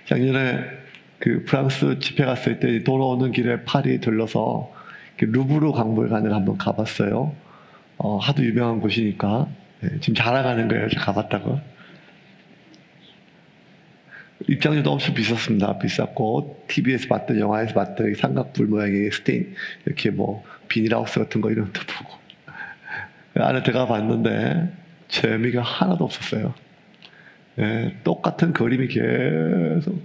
작년에 그 프랑스 집회 갔을 때 돌아오는 길에 파리 들러서 루브르 박물관을 한번 가봤어요. 하도 유명한 곳이니까. 지금 자랑하는 거예요. 제가 가봤다고. 입장료도 엄청 비쌌습니다. 비쌌고 TV에서 봤던 영화에서 봤던 삼각불 모양의 스테인 이렇게 뭐 비닐하우스 같은 거 이런 것도 보고 안에 들어가 봤는데 재미가 하나도 없었어요. 똑같은 그림이 계속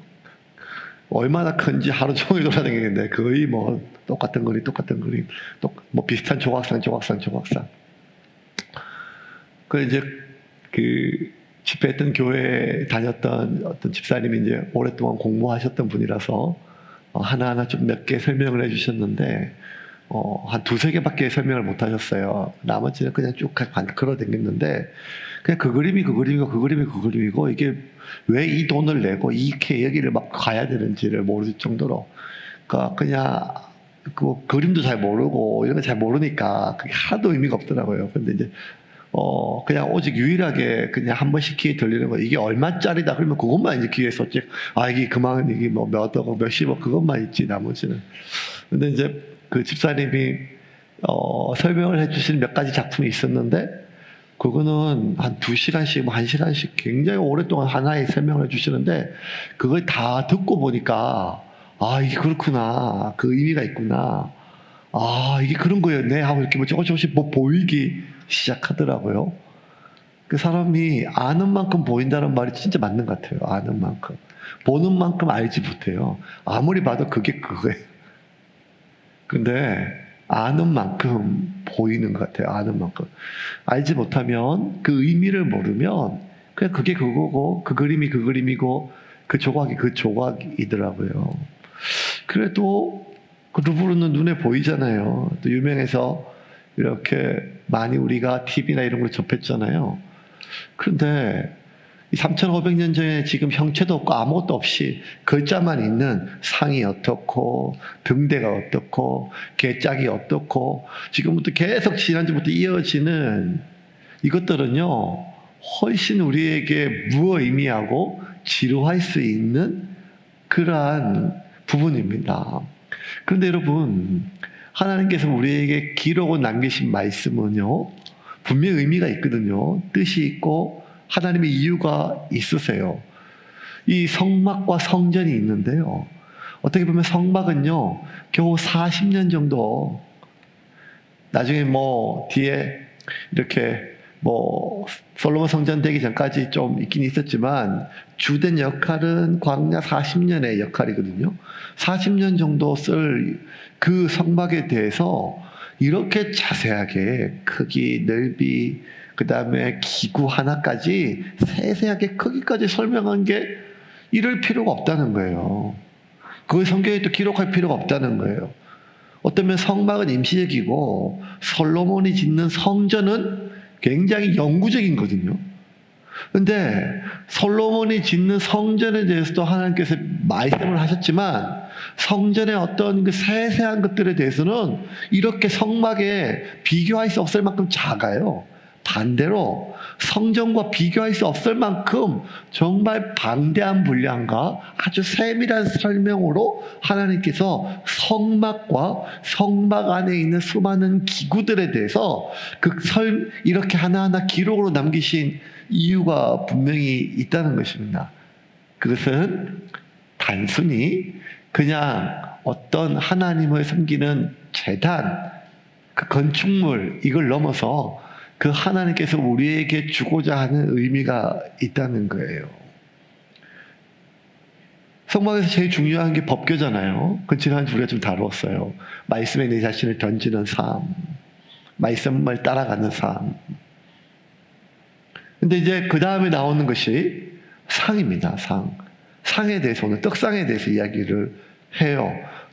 얼마나 큰지 하루 종일 돌아다니는데 거의 뭐 똑같은 그림 뭐 비슷한 조각상. 그 이제 그 집회했던 교회에 다녔던 어떤 집사님이 이제 오랫동안 공부하셨던 분이라서 하나하나 좀 몇 개 설명을 해주셨는데 한 두세 개밖에 설명을 못 하셨어요. 나머지는 그냥 쭉 걸어다녔는데 그냥 그 그림이고 이게 왜 이 돈을 내고 이렇게 여기를 막 가야 되는지를 모를 정도로 그냥 그 그림도 잘 모르고 이런 거 잘 모르니까 그게 하나도 의미가 없더라고요. 근데 이제 그냥 오직 유일하게 그냥 한 번씩 귀에 들리는 거, 이게 얼마짜리다 그러면 그것만 이제 귀에 쏟지. 이게 그만, 이게 뭐 몇억, 몇십억 그것만 있지, 나머지는. 근데 이제 그 집사님이, 설명을 해주신 몇 가지 작품이 있었는데, 그거는 한 2시간씩, 뭐 1시간씩 굉장히 오랫동안 하나에 설명을 해주시는데, 그걸 다 듣고 보니까, 이게 그렇구나. 그 의미가 있구나. 이게 그런 거였네 하고 이렇게 뭐 조금씩 뭐 보이기 시작하더라고요. 그 사람이 아는 만큼 보인다는 말이 진짜 맞는 것 같아요. 아는 만큼. 보는 만큼 알지 못해요. 아무리 봐도 그게 그거예요. 근데 아는 만큼 보이는 것 같아요. 아는 만큼. 알지 못하면 그 의미를 모르면 그냥 그게 그거고 그 그림이 그 그림이고 그 조각이 그 조각이더라고요. 그래도 그 루브르는 눈에 보이잖아요. 또 유명해서 이렇게 많이 우리가 TV나 이런 걸 접했잖아요. 그런데 3,500년 전에 지금 형체도 없고 아무것도 없이 글자만 있는 상이 어떻고 등대가 어떻고 개짝이 어떻고 지금부터 계속 지난주부터 이어지는 이것들은요 훨씬 우리에게 무의미하고 지루할 수 있는 그러한 부분입니다. 그런데 여러분, 하나님께서 우리에게 기록을 남기신 말씀은요, 분명히 의미가 있거든요. 뜻이 있고 하나님의 이유가 있으세요. 이 성막과 성전이 있는데요. 어떻게 보면 성막은요, 겨우 40년 정도, 나중에 뭐 뒤에 이렇게 뭐 솔로몬 성전 되기 전까지 좀 있긴 있었지만 주된 역할은 광야 40년의 역할이거든요. 40년 정도 쓸 그 성막에 대해서 이렇게 자세하게 크기, 넓이, 그 다음에 기구 하나까지 세세하게 크기까지 설명한 게 이럴 필요가 없다는 거예요. 그걸 성경에 또 기록할 필요가 없다는 거예요. 어쩌면 성막은 임시적이고 솔로몬이 짓는 성전은 굉장히 영구적인 거거든요. 근데 솔로몬이 짓는 성전에 대해서도 하나님께서 말씀을 하셨지만 성전의 어떤 그 세세한 것들에 대해서는 이렇게 성막에 비교할 수 없을 만큼 작아요. 반대로 성전과 비교할 수 없을 만큼 정말 방대한 분량과 아주 세밀한 설명으로 하나님께서 성막과 성막 안에 있는 수많은 기구들에 대해서 이렇게 하나하나 기록으로 남기신 이유가 분명히 있다는 것입니다. 그것은 단순히 그냥 어떤 하나님을 섬기는 제단, 그 건축물 이걸 넘어서 그 하나님께서 우리에게 주고자 하는 의미가 있다는 거예요. 성막에서 제일 중요한 게 법궤잖아요. 그 지난주 우리가 좀 다루었어요. 말씀에 내 자신을 던지는 삶, 말씀을 따라가는 삶. 근데 이제 그 다음에 나오는 것이 상입니다. 상에 대해서 오늘 떡상에 대해서 이야기를 해요.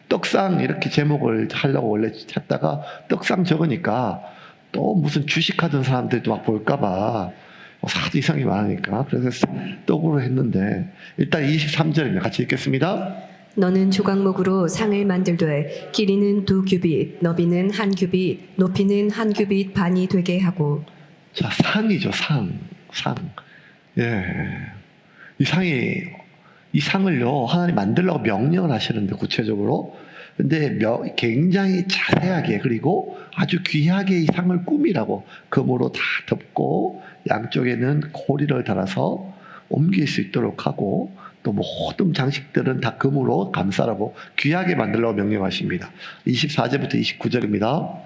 떡상 이렇게 제목을 하려고 원래 찾다가 떡상 적으니까 또 무슨 주식하던 사람들도 막 볼까봐 사도 이상이 많으니까 그래서 떡으로 했는데 일단 23절입니다. 같이 읽겠습니다. 너는 조각목으로 상을 만들되 길이는 2규빗, 너비는 1규빗, 높이는 1규빗 반이 되게 하고. 자, 상이죠. 상. 예. 이 상이 이 상을요, 하나님 만들라고 명령을 하시는데, 구체적으로. 근데 굉장히 자세하게, 그리고 아주 귀하게 이 상을 꾸미라고 금으로 다 덮고, 양쪽에는 고리를 달아서 옮길 수 있도록 하고, 또 모든 장식들은 다 금으로 감싸라고 귀하게 만들라고 명령하십니다. 24절부터 29절입니다.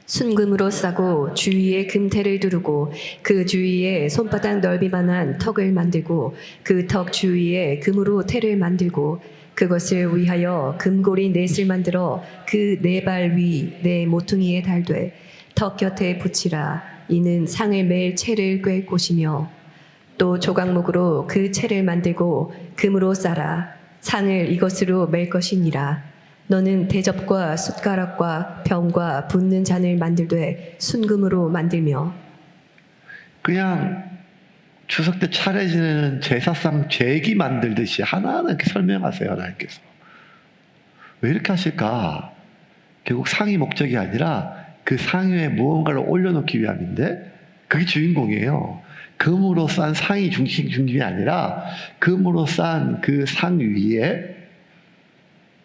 순금으로 싸고 주위에 금테를 두르고 그 주위에 손바닥 넓이만한 턱을 만들고 그 턱 주위에 금으로 테를 만들고 그것을 위하여 금고리 넷을 만들어 그 네 발 위 네 모퉁이에 달되 턱 곁에 붙이라. 이는 상을 맬 채를 꿰 곳이며 또 조각목으로 그 채를 만들고 금으로 싸라. 상을 이것으로 맬 것이니라. 너는 대접과 숟가락과 병과 붓는 잔을 만들되 순금으로 만들며. 그냥 추석 때 차례 지내는 제사상 제기 만들듯이 하나하나 이렇게 설명하세요, 하나님께서. 왜 이렇게 하실까? 결국 상이 목적이 아니라 그 상 위에 무언가를 올려놓기 위함인데, 그게 주인공이에요. 금으로 싼 상이 중심이 아니라 금으로 싼 그 상 위에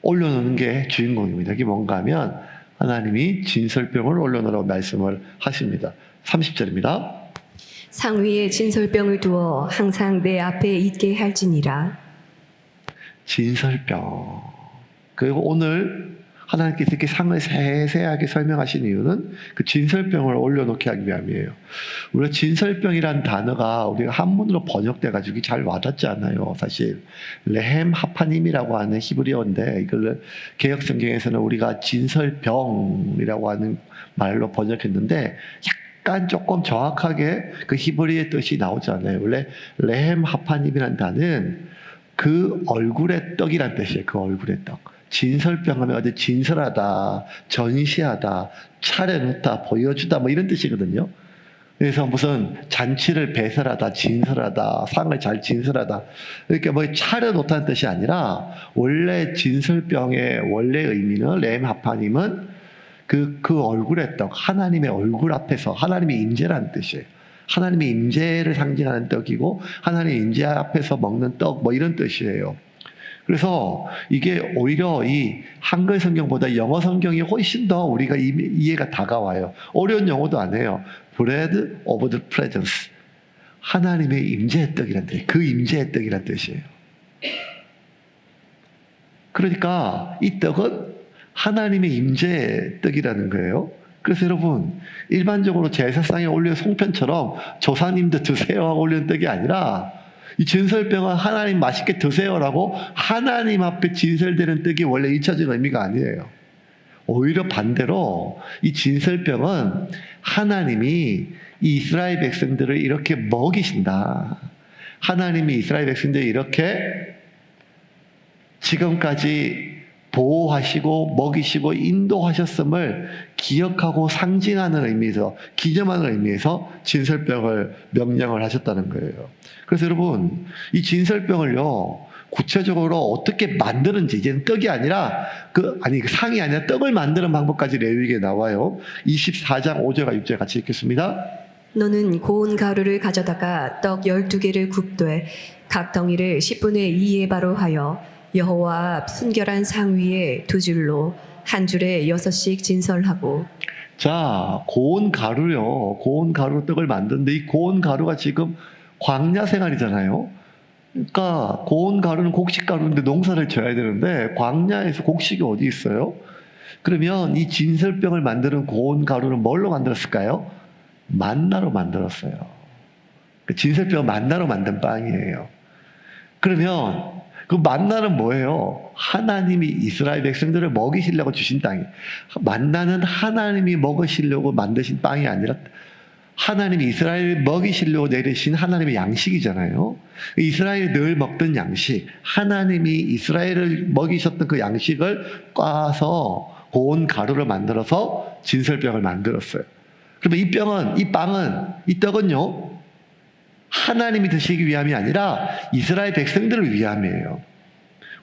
올려놓는 게 주인공입니다. 이게 뭔가 하면 하나님이 진설병을 올려놓으라고 말씀을 하십니다. 30절입니다. 상 위에 진설병을 두어 항상 내 앞에 있게 할지니라. 진설병. 그리고 오늘 하나님께서 이렇게 상을 세세하게 설명하신 이유는 그 진설병을 올려놓게 하기 위함이에요. 우리가 진설병이란 단어가 우리가 한문으로 번역돼가지고 잘 와닿지 않아요. 사실 레헴 하파님이라고 하는 히브리어인데, 이걸 개역성경에서는 우리가 진설병이라고 하는 말로 번역했는데, 약간 조금 정확하게 그 히브리의 뜻이 나오지 않아요. 원래 레헴 하파님이란 단어는 그 얼굴의 떡이란 뜻이에요. 그 얼굴의 떡. 진설병 하면 어디 진설하다, 전시하다, 차려놓다, 보여주다, 뭐 이런 뜻이거든요. 그래서 무슨 잔치를 배설하다, 진설하다, 상을 잘 진설하다, 이렇게 뭐 차려놓다는 뜻이 아니라, 원래 진설병의 원래 의미는 레헴하파님은 그 얼굴의 떡, 하나님의 얼굴 앞에서 하나님의 임재라는 뜻이에요. 하나님의 임재를 상징하는 떡이고, 하나님의 임재 앞에서 먹는 떡, 뭐 이런 뜻이에요. 그래서 이게 오히려 이 한글 성경보다 영어 성경이 훨씬 더 우리가 이해가 다가와요. 어려운 영어도 안 해요. Bread of the presence. 하나님의 임재의 떡이란 뜻이에요. 그 임재의 떡이란 뜻이에요. 그러니까 이 떡은 하나님의 임재의 떡이라는 거예요. 그래서 여러분, 일반적으로 제사상에 올리는 송편처럼 조상님도 드세요 하고 올리는 떡이 아니라, 이 진설병은 하나님 맛있게 드세요라고 하나님 앞에 진설되는 떡이 원래 1차적인 의미가 아니에요. 오히려 반대로 이 진설병은 하나님이 이 이스라엘 백성들을 이렇게 먹이신다. 하나님이 이스라엘 백성들을 이렇게 지금까지 보호하시고 먹이시고 인도하셨음을 기억하고 상징하는 의미에서, 기념하는 의미에서 진설병을 명령을 하셨다는 거예요. 그래서 여러분, 이 진설병을요, 구체적으로 어떻게 만드는지, 이제는 떡이 아니라 그 상이 아니라 떡을 만드는 방법까지 레위기에 나와요. 24장 5절과 6절 같이 읽겠습니다. 너는 고운 가루를 가져다가 떡 12개를 굽되 각 덩이를 10분의 2에 바로 하여 여호와 앞 순결한 상 위에 두 줄로 한 줄에 6씩 진설하고. 자, 고운 가루요. 고운 가루 떡을 만드는데, 이 고운 가루가 지금 광야 생활이잖아요. 그러니까 고운 가루는 곡식 가루인데 농사를 지어야 되는데, 광야에서 곡식이 어디 있어요? 그러면 이 진설병을 만드는 고운 가루는 뭘로 만들었을까요? 만나로 만들었어요. 그 진설병은 만나로 만든 빵이에요. 그러면 그 만나는 뭐예요? 하나님이 이스라엘 백성들을 먹이시려고 주신 땅이. 만나는 하나님이 먹으시려고 만드신 빵이 아니라 하나님이 이스라엘을 먹이시려고 내리신 하나님의 양식이잖아요. 이스라엘이 늘 먹던 양식, 하나님이 이스라엘을 먹이셨던 그 양식을 꽈서 고운 가루를 만들어서 진설병을 만들었어요. 그러면 이 빵은, 이 떡은요, 하나님이 드시기 위함이 아니라 이스라엘 백성들을 위함이에요.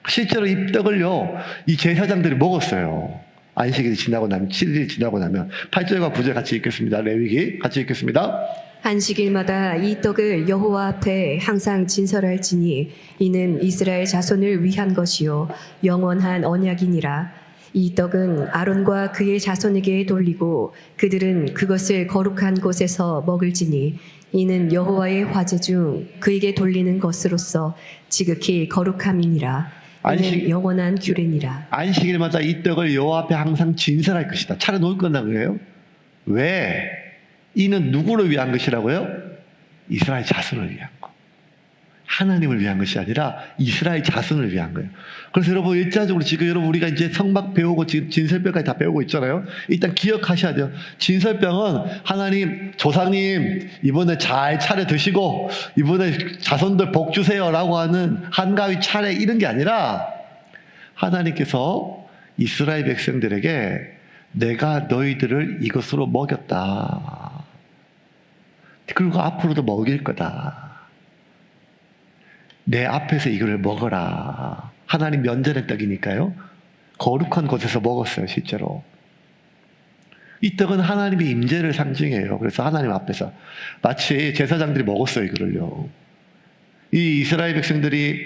실제로 이 떡을요, 이 제사장들이 먹었어요. 안식일이 지나고 나면 7일이 지나고 나면 8절과 9절 같이 읽겠습니다. 레위기 같이 읽겠습니다. 안식일마다 이 떡을 여호와 앞에 항상 진설할지니 이는 이스라엘 자손을 위한 것이요 영원한 언약이니라. 이 떡은 아론과 그의 자손에게 돌리고 그들은 그것을 거룩한 곳에서 먹을지니 이는 여호와의 화제 중 그에게 돌리는 것으로서 지극히 거룩함이니라. 이는 영원한 규례니라. 안식일마다 이 떡을 여호와 앞에 항상 진설할 것이다. 차려놓을 거다 그래요. 왜? 이는 누구를 위한 것이라고요? 이스라엘 자손을 위한 거. 하나님을 위한 것이 아니라 이스라엘 자손을 위한 거예요. 그래서 여러분 일차적으로 지금 여러분 우리가 이제 성막 배우고 지금 진설병까지 다 배우고 있잖아요. 일단 기억하셔야 돼요. 진설병은 하나님 조상님 이번에 잘 차려 드시고 이번에 자손들 복 주세요라고 하는 한가위 차례 이런 게 아니라 하나님께서 이스라엘 백성들에게 내가 너희들을 이것으로 먹였다. 그리고 앞으로도 먹일 거다. 내 앞에서 이거를 먹어라. 하나님 면전의 떡이니까요. 거룩한 곳에서 먹었어요, 실제로. 이 떡은 하나님의 임재를 상징해요. 그래서 하나님 앞에서 마치 제사장들이 먹었어요, 이거를요. 이 이스라엘 백성들이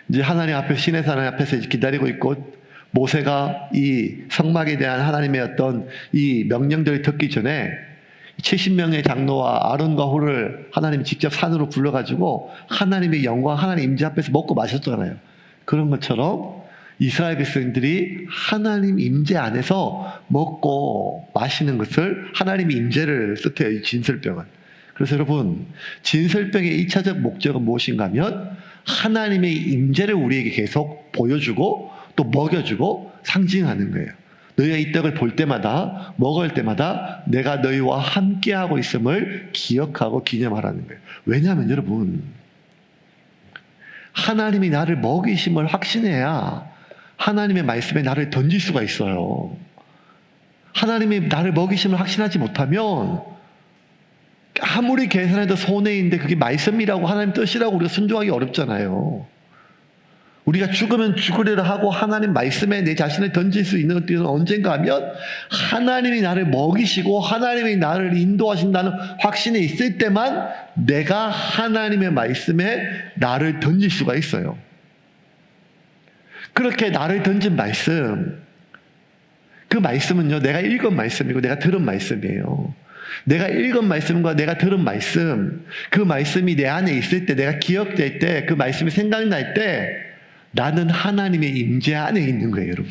이제 하나님 앞에 시내산 앞에서 기다리고 있고 모세가 이 성막에 대한 하나님의 어떤 이 명령들을 듣기 전에 70명의 장로와 아론과 홀을 하나님이 직접 산으로 불러가지고 하나님의 영광, 하나님 임재 앞에서 먹고 마셨잖아요. 그런 것처럼 이스라엘 백성들이 하나님 임재 안에서 먹고 마시는 것을 하나님의 임재를 뜻해요. 이 진설병은. 그래서 여러분 진설병의 1차적 목적은 무엇인가 하면 하나님의 임재를 우리에게 계속 보여주고 또 먹여주고 상징하는 거예요. 너희가 이 떡을 볼 때마다 먹을 때마다 내가 너희와 함께하고 있음을 기억하고 기념하라는 거예요. 왜냐하면 여러분 하나님이 나를 먹이심을 확신해야 하나님의 말씀에 나를 던질 수가 있어요. 하나님이 나를 먹이심을 확신하지 못하면 아무리 계산해도 손해인데 그게 말씀이라고 하나님 뜻이라고 우리가 순종하기 어렵잖아요. 우리가 죽으면 죽으리라 하고 하나님 말씀에 내 자신을 던질 수 있는 것들은 언젠가 하면 하나님이 나를 먹이시고 하나님이 나를 인도하신다는 확신이 있을 때만 내가 하나님의 말씀에 나를 던질 수가 있어요. 그렇게 나를 던진 말씀, 그 말씀은요 내가 읽은 말씀이고 내가 들은 말씀이에요. 내가 읽은 말씀과 내가 들은 말씀, 그 말씀이 내 안에 있을 때, 내가 기억될 때, 그 말씀이 생각날 때 나는 하나님의 임재 안에 있는 거예요, 여러분.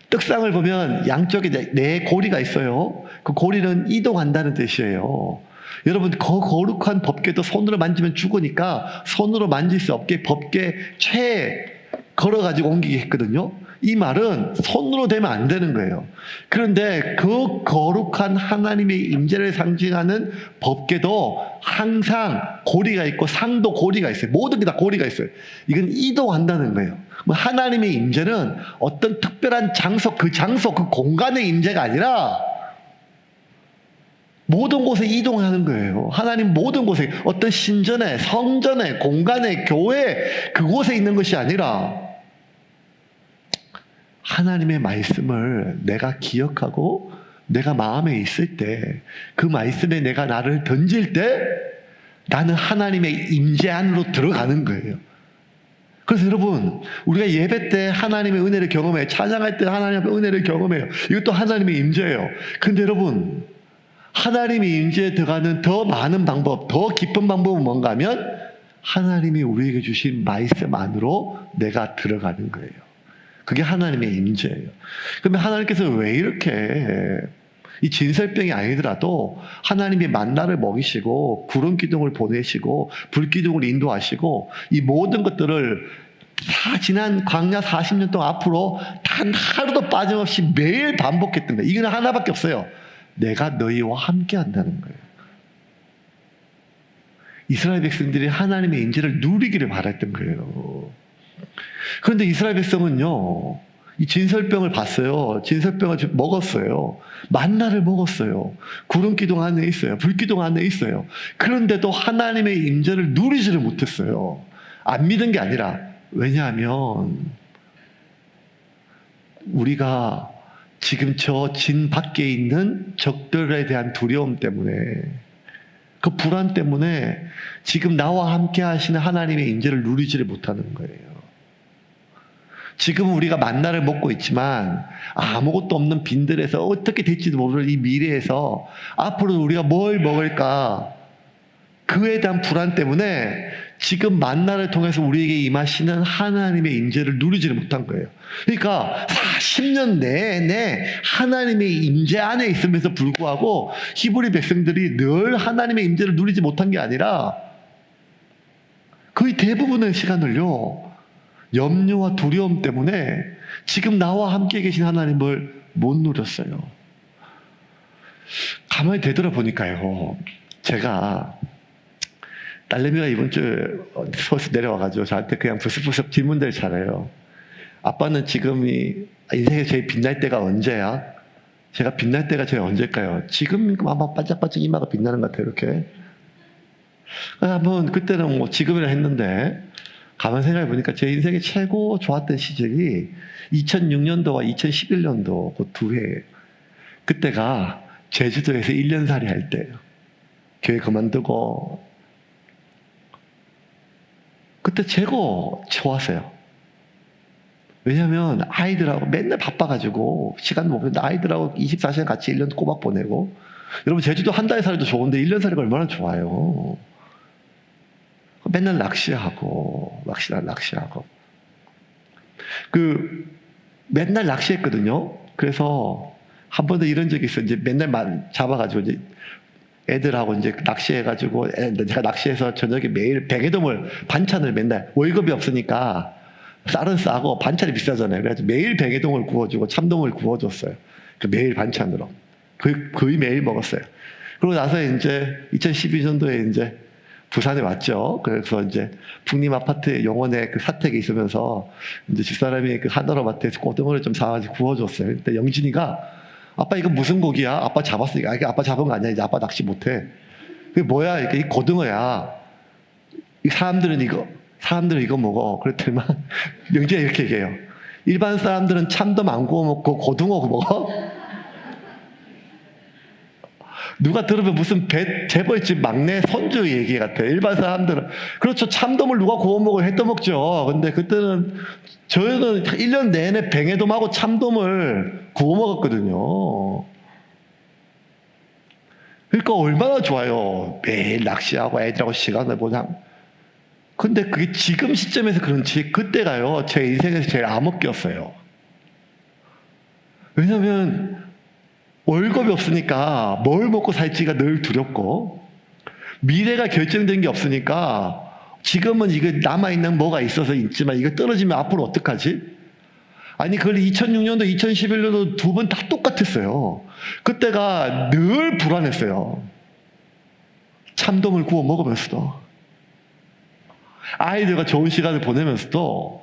떡상을 보면 양쪽에 네 고리가 있어요. 그 고리는 이동한다는 뜻이에요. 여러분, 그 거룩한 법궤도 손으로 만지면 죽으니까 손으로 만질 수 없게 법궤 최에 걸어가지고 옮기게 했거든요. 이 말은 손으로 되면 안 되는 거예요. 그런데 그 거룩한 하나님의 임재를 상징하는 법궤도 항상 고리가 있고 상도 고리가 있어요. 모든 게 다 고리가 있어요. 이건 이동한다는 거예요. 하나님의 임재는 어떤 특별한 장소, 그 공간의 임재가 아니라 모든 곳에 이동하는 거예요. 하나님 모든 곳에 어떤 신전에, 성전에, 공간에, 교회 그곳에 있는 것이 아니라 하나님의 말씀을 내가 기억하고 내가 마음에 있을 때 그 말씀에 내가 나를 던질 때 나는 하나님의 임재 안으로 들어가는 거예요. 그래서 여러분 우리가 예배 때 하나님의 은혜를 경험해요. 찬양할 때 하나님의 은혜를 경험해요. 이것도 하나님의 임재예요. 근데 여러분 하나님의 임재에 들어가는 더 많은 방법, 더 깊은 방법은 뭔가 하면 하나님이 우리에게 주신 말씀 안으로 내가 들어가는 거예요. 그게 하나님의 임재예요. 그러면 하나님께서 왜 이렇게 이 진설병이 아니더라도 하나님이 만나를 먹이시고 구름 기둥을 보내시고 불 기둥을 인도하시고 이 모든 것들을 다 지난 광야 40년 동안 앞으로 단 하루도 빠짐없이 매일 반복했던 거예요. 이건 하나밖에 없어요. 내가 너희와 함께 한다는 거예요. 이스라엘 백성들이 하나님의 임재를 누리기를 바랐던 거예요. 그런데 이스라엘 백성은요, 이 진설병을 봤어요. 진설병을 먹었어요. 만나를 먹었어요. 구름 기둥 안에 있어요. 불 기둥 안에 있어요. 그런데도 하나님의 임재를 누리지를 못했어요. 안 믿은 게 아니라, 왜냐하면 우리가 지금 저 진 밖에 있는 적들에 대한 두려움 때문에, 그 불안 때문에 지금 나와 함께 하시는 하나님의 임재를 누리지를 못하는 거예요. 지금 우리가 만나를 먹고 있지만 아무것도 없는 빈들에서 어떻게 될지도 모르는 이 미래에서 앞으로 우리가 뭘 먹을까, 그에 대한 불안 때문에 지금 만나를 통해서 우리에게 임하시는 하나님의 임재를 누리지를 못한 거예요. 그러니까 40년 내내 하나님의 임재 안에 있으면서 불구하고 히브리 백성들이 늘 하나님의 임재를 누리지 못한 게 아니라 거의 대부분의 시간을요, 염려와 두려움 때문에 지금 나와 함께 계신 하나님을 못 누렸어요. 가만히 되돌아보니까요, 제가 딸내미가 이번 주에 서울에서 내려와가지고 저한테 그냥 부스부스 질문들 잘해요. 아빠는 지금이 인생에 제일 빛날 때가 언제야? 제가 빛날 때가 제일 언제일까요? 지금 아마 반짝반짝 이마가 빛나는 것 같아요, 이렇게. 한번 그때는 뭐 지금이라 했는데 가만 생각해 보니까 제 인생에 최고 좋았던 시절이 2006년도와 2011년도 그 두 해. 그때가 제주도에서 1년살이 할 때예요. 교회 그만두고. 그때 최고 좋았어요. 왜냐하면 아이들하고 맨날 바빠가지고 시간 못 보는데 아이들하고 24시간 같이 1년 꼬박 보내고. 여러분, 제주도 한 달 살이도 좋은데 1년 살이가 얼마나 좋아요. 맨날 낚시하고 맨날 낚시했거든요. 그래서 한 번도 이런 적이 있어요. 이제 맨날 잡아가지고 이제 애들하고 이제 낚시해가지고, 제가 낚시해서 저녁에 매일 뱅에돔을, 반찬을 맨날, 월급이 없으니까 쌀은 싸고 반찬이 비싸잖아요. 그래서 매일 뱅에돔을 구워주고 참돔을 구워줬어요. 매일 반찬으로. 거의 매일 먹었어요. 그러고 나서 이제 2012년도에 이제 부산에 왔죠. 그래서 이제 북림 아파트 용원에 그 사택에 있으면서 이제 집사람이 그 한우로 마트에서 고등어를 좀 사가지고 구워줬어요. 근데 영진이가, 아빠 이거 무슨 고기야? 아빠 잡았어. 이거 아빠 잡은 거 아니야. 이제 아빠 낚시 못해. 그게 뭐야? 이게 고등어야. 사람들은 이거 먹어. 그랬더니만 영진이 이렇게 얘기해요. 일반 사람들은 참돔 안 구워 먹고 고등어 먹어? 누가 들으면 무슨 재벌집 막내 손주 얘기 같아요. 일반 사람들은. 그렇죠. 참돔을 누가 구워 먹어요? 해 떠먹죠. 근데 그때는 저희는 1년 내내 뱅에돔하고 참돔을 구워 먹었거든요. 그러니까 얼마나 좋아요. 매일 낚시하고 애들하고 시간을 보내. 근데 그게 지금 시점에서 그런지 그때가요, 제 인생에서 제일 암흑기였어요. 왜냐면 월급이 없으니까 뭘 먹고 살지가 늘 두렵고, 미래가 결정된 게 없으니까 지금은 이거 남아있는 뭐가 있어서 있지만 이거 떨어지면 앞으로 어떡하지? 아니, 그걸 2006년도, 2011년도 두 번 다 똑같았어요. 그때가 늘 불안했어요. 참돔을 구워 먹으면서도, 아이들과 좋은 시간을 보내면서도,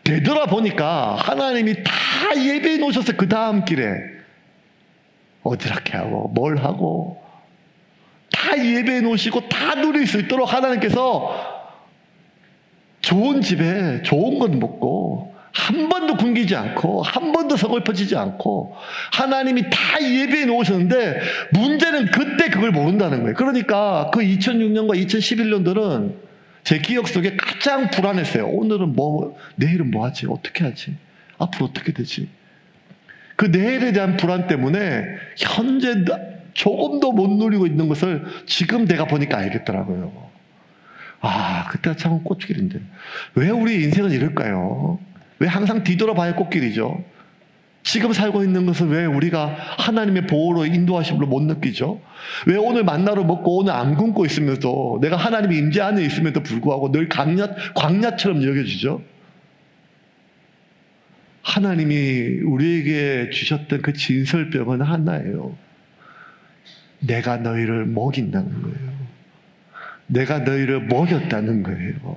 되돌아보니까 하나님이 다 예배해 놓으셔서 그 다음 길에 어디렇게 하고 뭘 하고 다 예배해 놓으시고 다 누릴 수 있도록 하나님께서 좋은 집에 좋은 것 먹고 한 번도 굶기지 않고 한 번도 서글퍼지지 않고 하나님이 다 예배해 놓으셨는데, 문제는 그때 그걸 모른다는 거예요. 그러니까 그 2006년과 2011년들은 제 기억 속에 가장 불안했어요. 오늘은 내일은 뭐 하지? 어떻게 하지? 앞으로 어떻게 되지? 그 내일에 대한 불안 때문에 현재 조금도 못 누리고 있는 것을 지금 내가 보니까 알겠더라고요. 아, 그때가 참 꽃길인데. 왜 우리 인생은 이럴까요? 왜 항상 뒤돌아봐야 꽃길이죠? 지금 살고 있는 것은 왜 우리가 하나님의 보호로 인도하심으로 못 느끼죠? 왜 오늘 만나러 먹고 오늘 안 굶고 있으면서 내가 하나님의 임재 안에 있음에도 불구하고 늘 광야처럼 여겨지죠? 하나님이 우리에게 주셨던 그 진설병은 하나예요. 내가 너희를 먹인다는 거예요. 내가 너희를 먹였다는 거예요.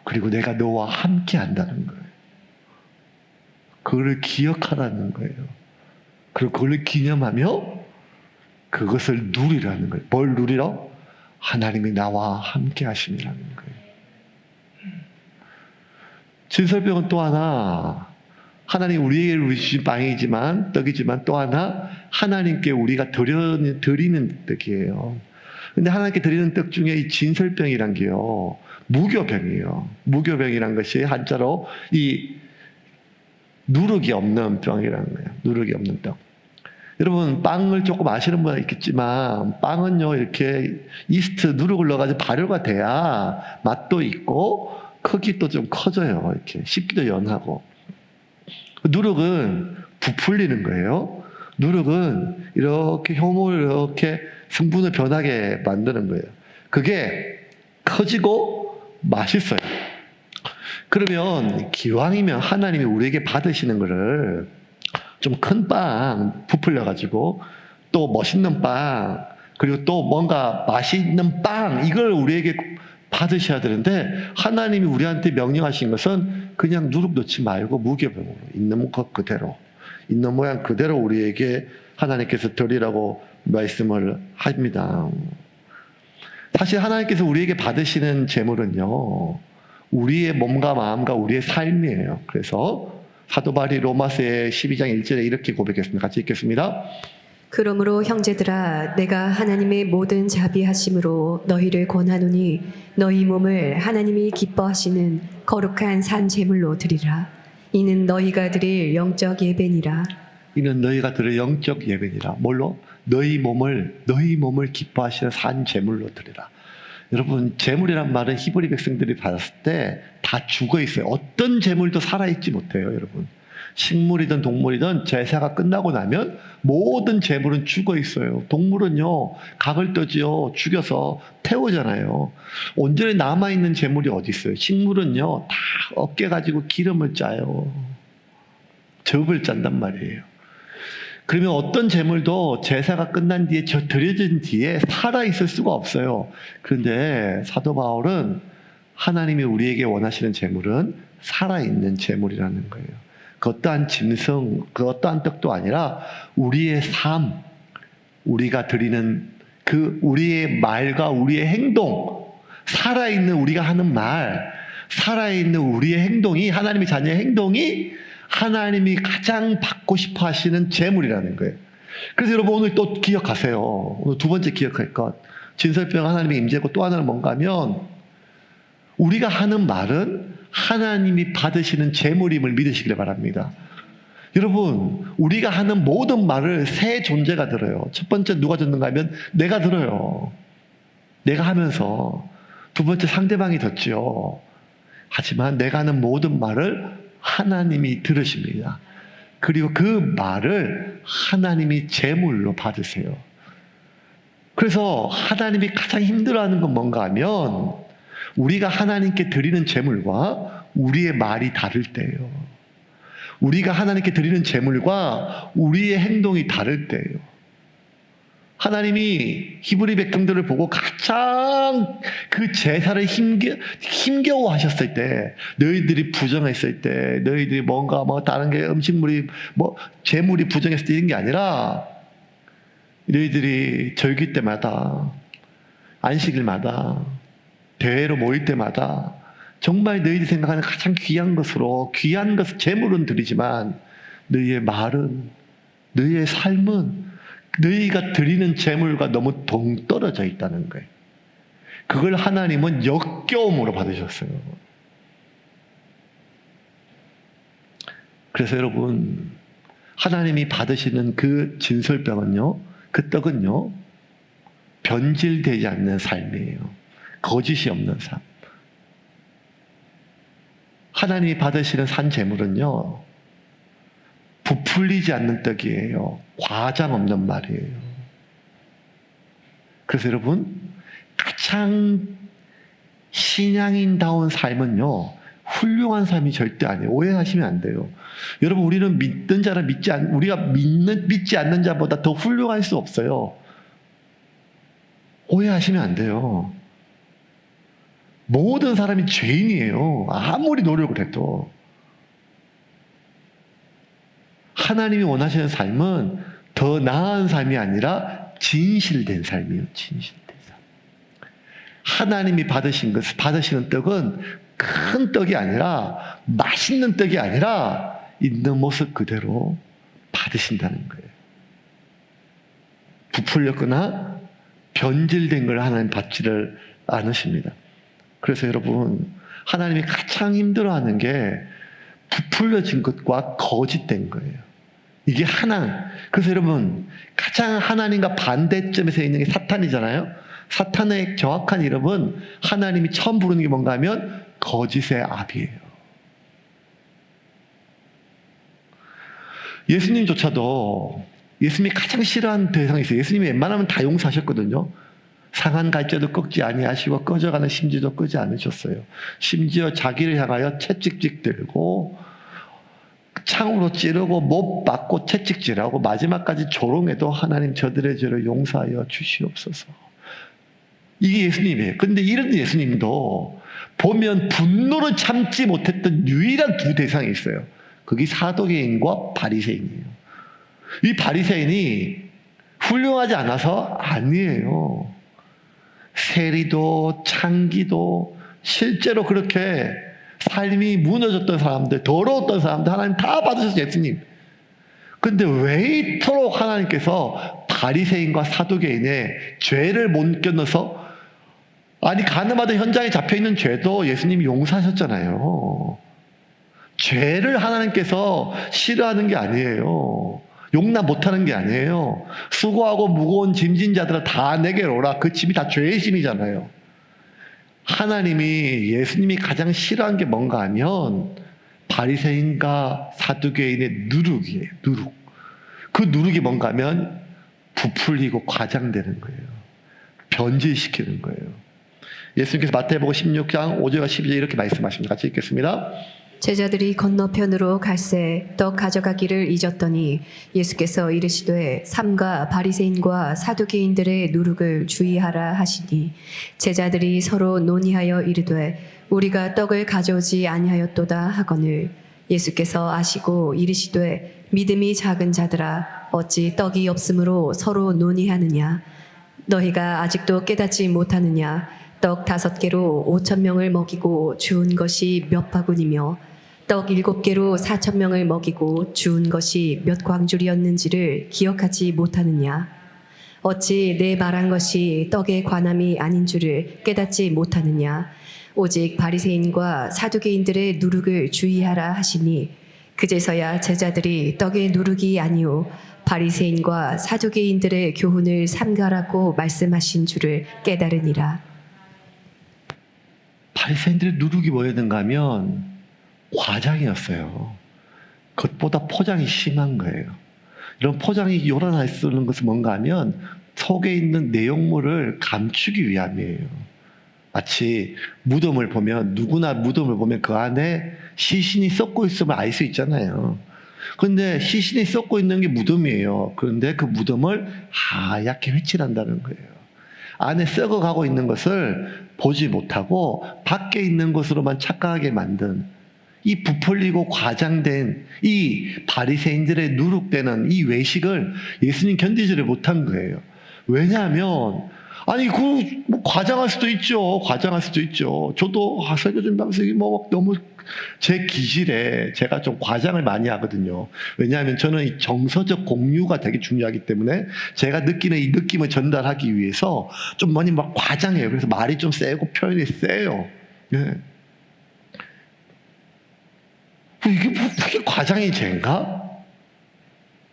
그리고 내가 너와 함께 한다는 거예요. 그걸 기억하라는 거예요. 그리고 그걸 기념하며 그것을 누리라는 거예요. 뭘 누리라? 하나님이 나와 함께 하심이라는 거예요. 진설병은 또 하나, 하나님 우리에게 주신 빵이지만 떡이지만 또 하나 하나님께 우리가 드리는 떡이에요. 근데 하나님께 드리는 떡 중에 이 진설병이란 게요, 무교병이에요. 무교병이란 것이 한자로 이 누룩이 없는 병이라는 거예요. 누룩이 없는 떡. 여러분, 빵을 조금 아시는 분은 있겠지만, 빵은요, 이렇게 이스트, 누룩을 넣어가지고 발효가 돼야 맛도 있고, 크기도 좀 커져요. 이렇게. 씹기도 연하고. 누룩은 부풀리는 거예요. 누룩은 이렇게 효모를 이렇게 성분을 변하게 만드는 거예요. 그게 커지고 맛있어요. 그러면 기왕이면 하나님이 우리에게 받으시는 거를 좀 큰 빵 부풀려가지고 또 멋있는 빵 그리고 또 뭔가 맛있는 빵 이걸 우리에게 받으셔야 되는데 하나님이 우리한테 명령하신 것은 그냥 누룩 넣지 말고 무교병으로 있는 것 그대로 있는 모양 그대로 우리에게 하나님께서 드리라고 말씀을 합니다. 사실 하나님께서 우리에게 받으시는 제물은요, 우리의 몸과 마음과 우리의 삶이에요. 그래서 사도 바울이 로마서의 12장 1절에 이렇게 고백했습니다. 같이 읽겠습니다. 그러므로 형제들아 내가 하나님의 모든 자비하심으로 너희를 권하노니 너희 몸을 하나님이 기뻐하시는 거룩한 산 제물로 드리라. 이는 너희가 드릴 영적 예배니라. 이는 너희가 들을 영적 예배니라. 뭘로? 너희 몸을 기뻐하시는 산 제물로 드리라. 여러분, 제물이란 말은 히브리 백성들이 받았을 때 다 죽어 있어요. 어떤 제물도 살아있지 못해요, 여러분. 식물이든 동물이든 제사가 끝나고 나면 모든 제물은 죽어 있어요. 동물은요, 각을 떠지요, 죽여서 태우잖아요. 온전히 남아있는 제물이 어디 있어요? 식물은요, 다 어깨 가지고 기름을 짜요. 즙을 짠단 말이에요. 그러면 어떤 제물도 제사가 끝난 뒤에 드려진 뒤에 살아있을 수가 없어요. 그런데 사도 바울은 하나님이 우리에게 원하시는 제물은 살아있는 제물이라는 거예요. 그 어떠한 짐승, 그 어떠한 떡도 아니라 우리의 삶, 우리가 드리는 그 우리의 말과 우리의 행동, 살아있는 우리가 하는 말, 살아있는 우리의 행동이, 하나님의 자녀의 행동이 하나님이 가장 받고 싶어 하시는 제물이라는 거예요. 그래서 여러분 오늘 또 기억하세요. 오늘 두 번째 기억할 것. 진설병 하나님의 임재고 또 하나는 뭔가 하면 우리가 하는 말은 하나님이 받으시는 제물임을 믿으시길 바랍니다. 여러분, 우리가 하는 모든 말을 세 존재가 들어요. 첫 번째 누가 듣는가 하면 내가 들어요. 내가 하면서. 두 번째 상대방이 듣지요. 하지만 내가 하는 모든 말을 하나님이 들으십니다. 그리고 그 말을 하나님이 제물로 받으세요. 그래서 하나님이 가장 힘들어하는 건 뭔가 하면 우리가 하나님께 드리는 제물과 우리의 말이 다를 때예요. 우리가 하나님께 드리는 제물과 우리의 행동이 다를 때예요. 하나님이 히브리 백성들을 보고 가장 그 제사를 힘겨워하셨을 때, 너희들이 부정했을 때, 너희들이 뭔가 다른 게 음식물이 제물이 부정했을 때 이런 게 아니라 너희들이 절기 때마다 안식일마다 대회로 모일 때마다 정말 너희들이 생각하는 가장 귀한 것으로 귀한 것 제물은 드리지만 너희의 말은 너희의 삶은 너희가 드리는 제물과 너무 동떨어져 있다는 거예요. 그걸 하나님은 역겨움으로 받으셨어요. 그래서 여러분 하나님이 받으시는 그 진설병은요, 그 떡은요, 변질되지 않는 삶이에요. 거짓이 없는 삶. 하나님이 받으시는 산 제물은요, 부풀리지 않는 떡이에요. 과장 없는 말이에요. 그래서 여러분, 가장 신앙인다운 삶은요, 훌륭한 삶이 절대 아니에요. 오해하시면 안 돼요. 여러분, 우리는 믿는 자를 우리가 믿지 않는 자보다 더 훌륭할 수 없어요. 오해하시면 안 돼요. 모든 사람이 죄인이에요. 아무리 노력을 해도. 하나님이 원하시는 삶은 더 나은 삶이 아니라 진실된 삶이에요. 진실된 삶. 하나님이 받으시는 떡은 큰 떡이 아니라 맛있는 떡이 아니라 있는 모습 그대로 받으신다는 거예요. 부풀렸거나 변질된 걸 하나님 받지를 않으십니다. 그래서 여러분, 하나님이 가장 힘들어하는 게 부풀려진 것과 거짓된 거예요. 이게 하나님. 그래서 여러분, 가장 하나님과 반대점에서 있는 게 사탄이잖아요. 사탄의 정확한 이름은 하나님이 처음 부르는 게 뭔가 하면 거짓의 아비예요. 예수님조차도 예수님이 가장 싫어하는 대상이 있어요. 예수님이 웬만하면 다 용서하셨거든요. 상한 갈대도 꺾지 아니하시고 꺼져가는 심지도 끄지 않으셨어요. 심지어 자기를 향하여 채찍질 들고 창으로 찌르고 못 박고 채찍질하고 마지막까지 조롱해도 하나님 저들의 죄를 용서하여 주시옵소서. 이게 예수님이에요. 그런데 이런 예수님도 보면 분노를 참지 못했던 유일한 두 대상이 있어요. 그게 사도개인과 바리새인이에요. 이 바리새인이 훌륭하지 않아서 아니에요. 세리도 창기도 실제로 그렇게 삶이 무너졌던 사람들, 더러웠던 사람들 하나님 다 받으셨어요, 예수님. 근데 왜 이토록 하나님께서 바리새인과 사두개인의 죄를 못 견뎌서, 아니 가늠하던 현장에 잡혀있는 죄도 예수님이 용서하셨잖아요. 죄를 하나님께서 싫어하는 게 아니에요. 용납 못하는 게 아니에요. 수고하고 무거운 짐진 자들아 다 내게로 오라. 그 짐이 다 죄의 짐이잖아요. 하나님이, 예수님이 가장 싫어한 게 뭔가 하면 바리새인과 사두개인의 누룩이에요. 누룩. 그 누룩이 뭔가 하면 부풀리고 과장되는 거예요. 변질시키는 거예요. 예수님께서 마태복음 16장 5절과 12절 이렇게 말씀하십니다. 같이 읽겠습니다. 제자들이 건너편으로 갈새 떡 가져가기를 잊었더니 예수께서 이르시되 삼가 바리새인과 사두개인들의 누룩을 주의하라 하시니 제자들이 서로 논의하여 이르되 우리가 떡을 가져오지 아니하였도다 하거늘 예수께서 아시고 이르시되 믿음이 작은 자들아 어찌 떡이 없으므로 서로 논의하느냐 너희가 아직도 깨닫지 못하느냐 떡 5개로 5,000명을 먹이고 주운 것이 몇 바구니며 떡 7개로 4,000명을 먹이고 주운 것이 몇 광줄이었는지를 기억하지 못하느냐 어찌 내 말한 것이 떡의 관함이 아닌 줄을 깨닫지 못하느냐 오직 바리새인과 사두개인들의 누룩을 주의하라 하시니 그제서야 제자들이 떡의 누룩이 아니오 바리새인과 사두개인들의 교훈을 삼가라고 말씀하신 줄을 깨달으니라. 바리새인들의 누룩이 뭐였는가 하면 과장이었어요. 그것보다 포장이 심한 거예요. 이런 포장이 요란할 수 있는 것은 뭔가 하면 속에 있는 내용물을 감추기 위함이에요. 마치 무덤을 보면, 누구나 무덤을 보면 그 안에 시신이 썩고 있으면 알 수 있잖아요. 그런데 시신이 썩고 있는 게 무덤이에요. 그런데 그 무덤을 하얗게 회칠한다는 거예요. 안에 썩어가고 있는 것을 보지 못하고 밖에 있는 것으로만 착각하게 만든 이 부풀리고 과장된 이 바리새인들의 누룩되는 이 외식을 예수님 견디지를 못한 거예요. 왜냐하면 아니 뭐 과장할 수도 있죠. 과장할 수도 있죠. 저도 설교 준비하면서 뭐 너무 제 기질에 제가 좀 과장을 많이 하거든요. 왜냐하면 저는 이 정서적 공유가 되게 중요하기 때문에 제가 느끼는 이 느낌을 전달하기 위해서 좀 많이 막 과장해요. 그래서 말이 좀 세고 표현이 세요. 네. 이게 과장이 죄인가?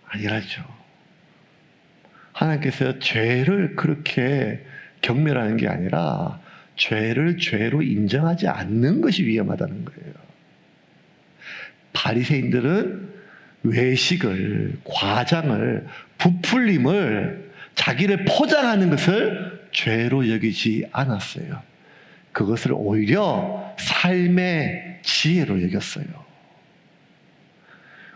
아니라죠. 하나님께서 죄를 그렇게 경멸하는 게 아니라 죄를 죄로 인정하지 않는 것이 위험하다는 거예요. 바리새인들은 외식을, 과장을, 부풀림을, 자기를 포장하는 것을 죄로 여기지 않았어요. 그것을 오히려 삶의 지혜로 여겼어요.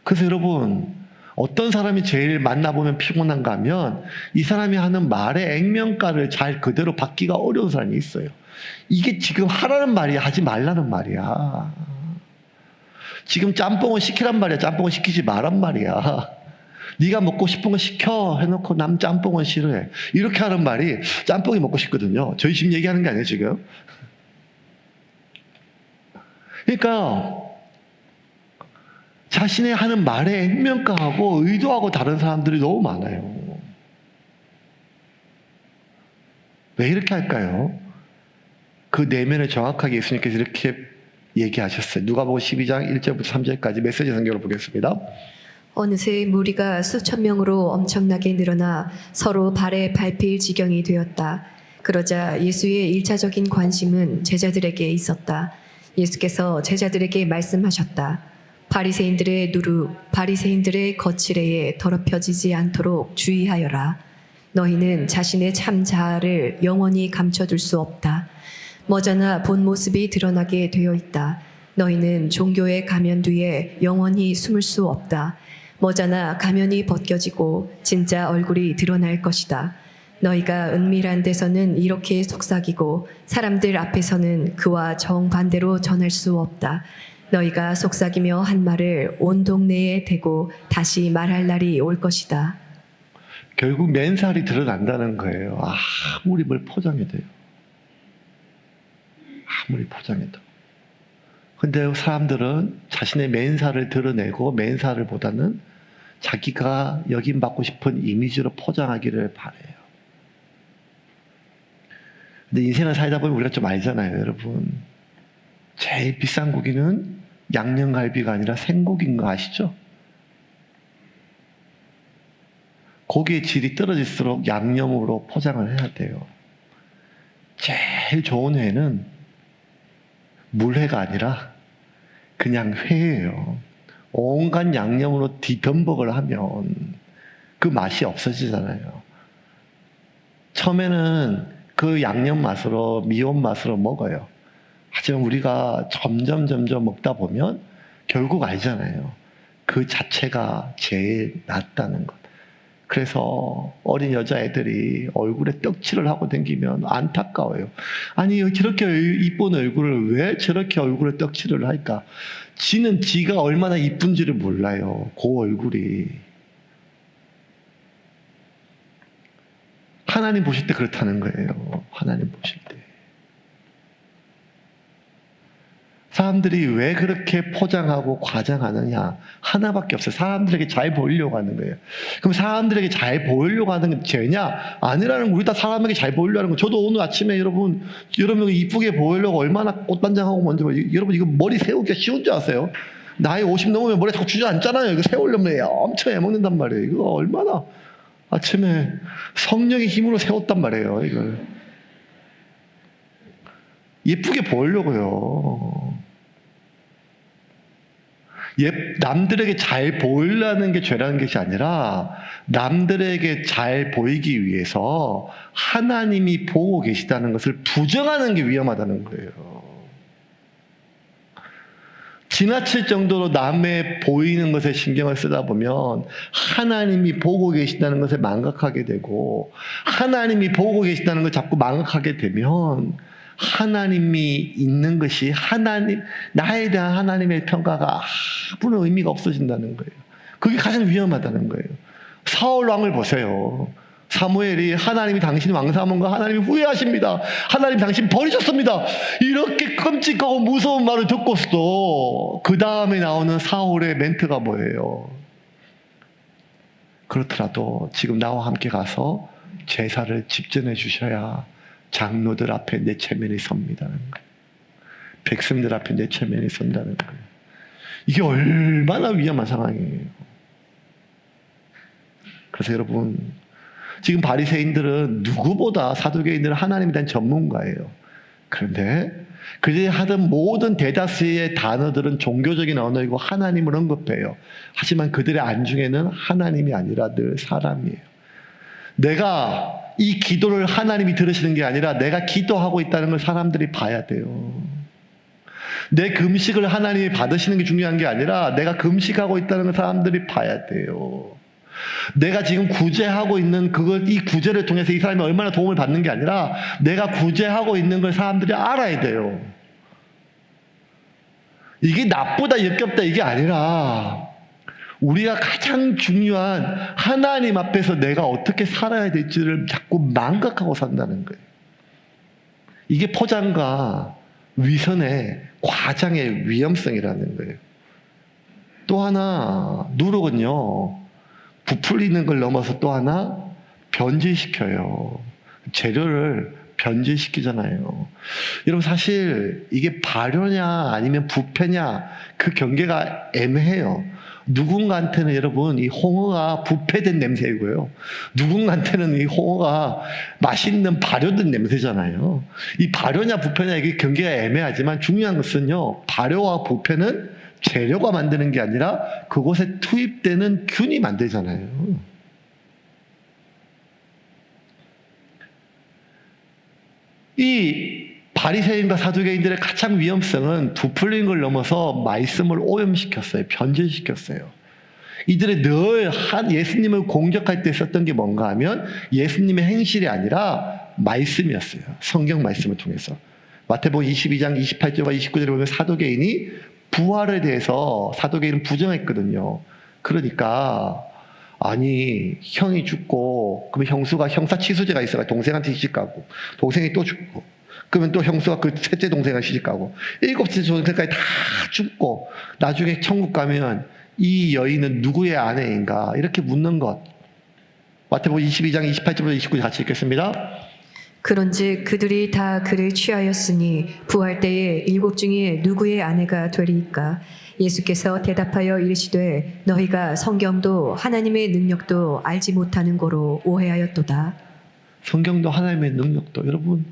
그래서 여러분, 어떤 사람이 제일 만나보면 피곤한가 하면 이 사람이 하는 말의 액면가를 잘 그대로 받기가 어려운 사람이 있어요. 이게 지금 하라는 말이야, 하지 말라는 말이야. 지금 짬뽕을 시키란 말이야, 짬뽕을 시키지 말란 말이야. 네가 먹고 싶은 거 시켜 해놓고 남 짬뽕은 싫어해. 이렇게 하는 말이 짬뽕이 먹고 싶거든요. 저희 집 얘기하는 게 아니에요, 지금. 그러니까 자신의 하는 말에 액면가하고 의도하고 다른 사람들이 너무 많아요. 왜 이렇게 할까요? 그 내면을 정확하게 예수님께서 이렇게 얘기하셨어요. 누가복음 12장 1절부터 3절까지 메시지 성경을 보겠습니다. 어느새 무리가 수천 명으로 엄청나게 늘어나 서로 발에 밟힐 지경이 되었다. 그러자 예수의 일차적인 관심은 제자들에게 있었다. 예수께서 제자들에게 말씀하셨다. 바리새인들의 거칠애에 더럽혀지지 않도록 주의하여라. 너희는 자신의 참 자아를 영원히 감춰둘 수 없다. 머지나 본 모습이 드러나게 되어 있다. 너희는 종교의 가면 뒤에 영원히 숨을 수 없다. 머지나 가면이 벗겨지고 진짜 얼굴이 드러날 것이다. 너희가 은밀한 데서는 이렇게 속삭이고 사람들 앞에서는 그와 정반대로 전할 수 없다. 너희가 속삭이며 한 말을 온 동네에 대고 다시 말할 날이 올 것이다. 결국 맨살이 드러난다는 거예요. 아무리 뭘 포장해도요. 아무리 포장해도. 근데 사람들은 자신의 맨살을 드러내고 맨살을 보다는 자기가 여김받고 싶은 이미지로 포장하기를 바래요. 근데 인생을 살다 보면 우리가 좀 알잖아요, 여러분. 제일 비싼 고기는 양념갈비가 아니라 생고기인 거 아시죠? 고기의 질이 떨어질수록 양념으로 포장을 해야 돼요. 제일 좋은 회는 물회가 아니라 그냥 회예요. 온갖 양념으로 뒤덤벅을 하면 그 맛이 없어지잖아요. 처음에는 그 양념 맛으로, 미원 맛으로 먹어요. 하지만 우리가 점점 먹다 보면 결국 알잖아요. 그 자체가 제일 낫다는 것. 그래서 어린 여자애들이 얼굴에 떡칠을 하고 다니면 안타까워요. 아니 저렇게 이쁜 얼굴을 왜 저렇게 얼굴에 떡칠을 할까? 지는 지가 얼마나 이쁜지를 몰라요. 그 얼굴이. 하나님 보실 때 그렇다는 거예요. 하나님 보실 때. 사람들이 왜 그렇게 포장하고 과장하느냐? 하나밖에 없어요. 사람들에게 잘 보이려고 하는 거예요. 그럼 사람들에게 잘 보이려고 하는 게 죄냐? 아니라는 거. 우리 다 사람에게 잘 보이려고 하는 거. 저도 오늘 아침에 여러분 이쁘게 보이려고 얼마나 꽃단장하고 먼저 여러분 이거 머리 세우기가 쉬운 줄 아세요? 나이 50 넘으면 머리 자꾸 주저앉잖아요. 이거 세우려면 엄청 애먹는단 말이에요. 이거 얼마나 아침에 성령의 힘으로 세웠단 말이에요. 이걸 예쁘게 보이려고요. 남들에게 잘 보이려는 게 죄라는 것이 아니라 남들에게 잘 보이기 위해서 하나님이 보고 계시다는 것을 부정하는 게 위험하다는 거예요. 지나칠 정도로 남의 보이는 것에 신경을 쓰다 보면 하나님이 보고 계시다는 것을 망각하게 되고, 하나님이 보고 계시다는 걸 자꾸 망각하게 되면 하나님이 있는 것이 나에 대한 하나님의 평가가 아무런 의미가 없어진다는 거예요. 그게 가장 위험하다는 거예요. 사울 왕을 보세요. 사무엘이 하나님이 당신 왕 삼은 거 하나님이 후회하십니다. 하나님 당신 버리셨습니다. 이렇게 끔찍하고 무서운 말을 듣고서도 그 다음에 나오는 사울의 멘트가 뭐예요? 그렇더라도 지금 나와 함께 가서 제사를 집전해 주셔야 장로들 앞에 내 체면이 섭니다는 거예요. 백성들 앞에 내 체면이 선다는 거예요. 이게 얼마나 위험한 상황이에요. 그래서 여러분, 지금 바리새인들은 누구보다 사두개인들은 하나님에 대한 전문가예요. 그런데 그들이 하던 모든 대다수의 단어들은 종교적인 언어이고 하나님을 언급해요. 하지만 그들의 안중에는 하나님이 아니라 늘 사람이에요. 내가 이 기도를 하나님이 들으시는 게 아니라 내가 기도하고 있다는 걸 사람들이 봐야 돼요. 내 금식을 하나님이 받으시는 게 중요한 게 아니라 내가 금식하고 있다는 걸 사람들이 봐야 돼요. 내가 지금 구제하고 있는 이 구제를 통해서 이 사람이 얼마나 도움을 받는 게 아니라 내가 구제하고 있는 걸 사람들이 알아야 돼요. 이게 나쁘다, 역겹다 이게 아니라 우리가 가장 중요한 하나님 앞에서 내가 어떻게 살아야 될지를 자꾸 망각하고 산다는 거예요. 이게 포장과 위선의 과장의 위험성이라는 거예요. 또 하나 누룩은요, 부풀리는 걸 넘어서 또 하나 변질시켜요. 재료를 변질시키잖아요. 여러분, 사실 이게 발효냐 아니면 부패냐 그 경계가 애매해요. 누군가한테는 여러분 이 홍어가 부패된 냄새이고요, 누군가한테는 이 홍어가 맛있는 발효된 냄새잖아요. 이 발효냐 부패냐 이게 경계가 애매하지만 중요한 것은요, 발효와 부패는 재료가 만드는 게 아니라 그곳에 투입되는 균이 만들잖아요. 이 바리새인과 사두개인들의 가장 위험성은 부풀린 걸 넘어서 말씀을 오염시켰어요. 변질시켰어요. 이들이 늘 예수님을 공격할 때 썼던 게 뭔가 하면 예수님의 행실이 아니라 말씀이었어요. 성경 말씀을 통해서. 마태복음 22장 28절과 29절에 보면 사두개인이 부활에 대해서 사두개인은 부정했거든요. 그러니까 아니 형이 죽고 그러면 형수가 형사치수죄가 있어가 동생한테 시집가고 동생이 또 죽고 그러면 또 형수가 그 셋째 동생을 시집가고 일곱째 동생까지 다 죽고 나중에 천국 가면 이 여인은 누구의 아내인가 이렇게 묻는 것. 마태복음 22장 28절부터 29절 같이 읽겠습니다. 그런즉 그들이 다 그를 취하였으니 부활 때에 일곱 중에 누구의 아내가 되리이까? 예수께서 대답하여 이르시되 너희가 성경도 하나님의 능력도 알지 못하는 거로 오해하였도다. 성경도 하나님의 능력도, 여러분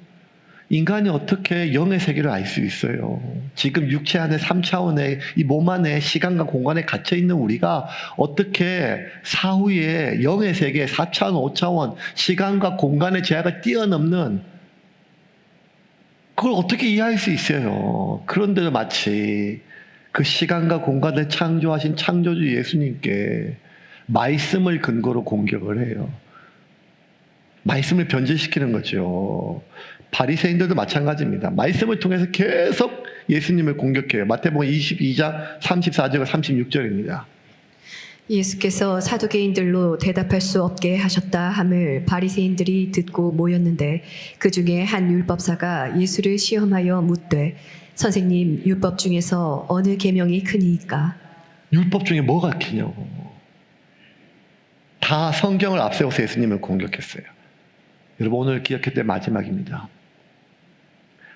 인간이 어떻게 영의 세계를 알 수 있어요? 지금 육체 안에 3차원의 이 몸 안에 시간과 공간에 갇혀 있는 우리가 어떻게 사후에 영의 세계 4차원, 5차원 시간과 공간의 제약을 뛰어넘는 그걸 어떻게 이해할 수 있어요? 그런데도 마치 그 시간과 공간을 창조하신 창조주 예수님께 말씀을 근거로 공격을 해요. 말씀을 변질시키는 거죠. 바리새인들도 마찬가지입니다. 말씀을 통해서 계속 예수님을 공격해요. 마태복음 22장 34절과 36절입니다. 예수께서 사두개인들로 대답할 수 없게 하셨다 함을 바리새인들이 듣고 모였는데 그 중에 한 율법사가 예수를 시험하여 묻되 선생님, 율법 중에서 어느 계명이 크니이까? 율법 중에 뭐가 크냐고. 다 성경을 앞세워서 예수님을 공격했어요. 여러분 오늘 기억할 때 마지막입니다.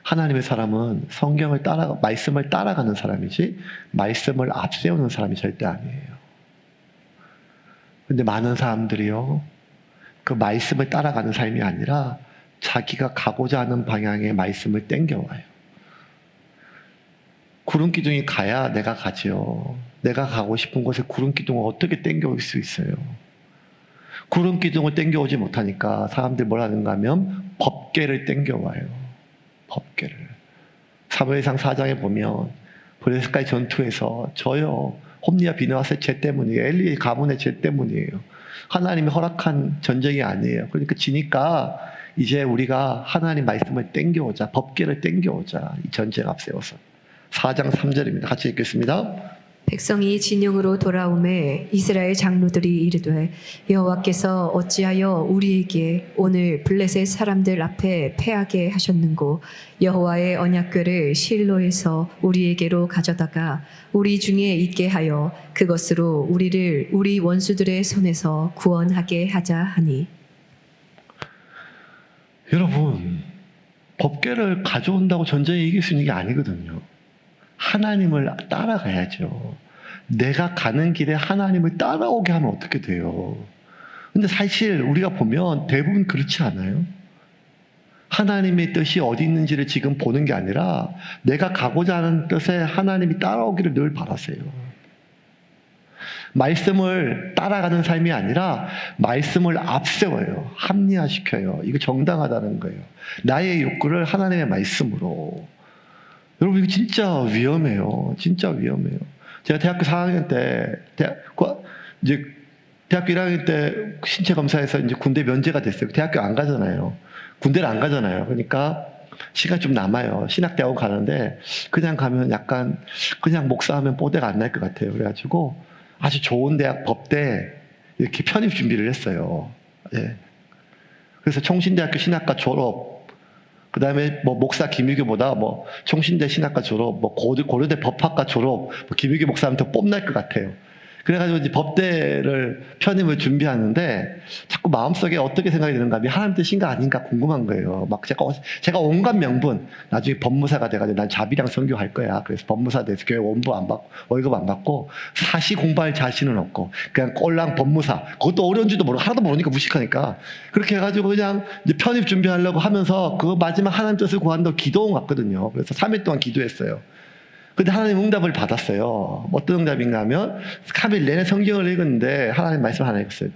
하나님의 사람은 성경을 말씀을 따라가는 사람이지 말씀을 앞세우는 사람이 절대 아니에요. 근데 많은 사람들이요, 그 말씀을 따라가는 삶이 아니라 자기가 가고자 하는 방향의 말씀을 땡겨와요. 구름 기둥이 가야 내가 가지요. 내가 가고 싶은 곳에 구름 기둥을 어떻게 땡겨올 수 있어요? 구름 기둥을 땡겨오지 못하니까 사람들이 뭘 하는가 하면 법궤를 땡겨와요. 법궤를. 사무엘상 4장에 보면 블레셋과의 전투에서 저요, 홈리와 비느하스의 죄 때문이에요. 엘리의 가문의 죄 때문이에요. 하나님이 허락한 전쟁이 아니에요. 그러니까 지니까 이제 우리가 하나님 말씀을 땡겨오자, 법궤를 땡겨오자, 이 전쟁 앞세워서. 4장 3절입니다. 같이 읽겠습니다. 백성이 진영으로 돌아오매 이스라엘 장로들이 이르되 여호와께서 어찌하여 우리에게 오늘 블레셋 사람들 앞에 패하게 하셨는고 여호와의 언약궤를 실로에서 우리에게로 가져다가 우리 중에 있게 하여 그것으로 우리를 우리 원수들의 손에서 구원하게 하자 하니. 여러분, 법궤를 가져온다고 전쟁에 이길 수 있는 게 아니거든요. 하나님을 따라가야죠. 내가 가는 길에 하나님을 따라오게 하면 어떻게 돼요? 근데 사실 우리가 보면 대부분 그렇지 않아요? 하나님의 뜻이 어디 있는지를 지금 보는 게 아니라 내가 가고자 하는 뜻에 하나님이 따라오기를 늘 바라세요. 말씀을 따라가는 삶이 아니라 말씀을 앞세워요. 합리화시켜요. 이거 정당하다는 거예요. 나의 욕구를 하나님의 말씀으로. 여러분 이거 진짜 위험해요. 진짜 위험해요. 제가 대학교 4학년 때 이제 대학교 1학년 때 신체 검사에서 이제 군대 면제가 됐어요. 대학교 안 가잖아요. 군대를 안 가잖아요. 그러니까 시간 좀 남아요. 신학대학원 가는데 그냥 가면 약간 그냥 목사하면 뽀대가 안 날 것 같아요. 그래가지고 아주 좋은 대학 법대 이렇게 편입 준비를 했어요. 예. 그래서 총신대학교 신학과 졸업 그 다음에 뭐 목사 김유교보다 뭐 총신대 신학과 졸업, 뭐 고려대 법학과 졸업, 뭐 김유교 목사하면 더 뽐날 것 같아요. 그래가지고 이제 법대를 편입을 준비하는데 자꾸 마음속에 어떻게 생각이 드는가, 하나님 뜻인가 아닌가 궁금한 거예요. 막 제가 온갖 명분, 나중에 법무사가 돼가지고 난 자비랑 선교할 거야. 그래서 법무사 돼서 교회 원부 안 받고 월급 안 받고 사시 공부할 자신은 없고 그냥 꼴랑 법무사, 그것도 어려운 줄도 모르고 하나도 모르니까 무식하니까 그렇게 해가지고 그냥 이제 편입 준비하려고 하면서 그 마지막 하나님 뜻을 구한다고 기도원 갔거든요. 그래서 3일 동안 기도했어요. 근데 하나님 응답을 받았어요. 어떤 응답인가 하면 3일 내내 성경을 읽었는데 하나님 말씀 하나 읽었어요.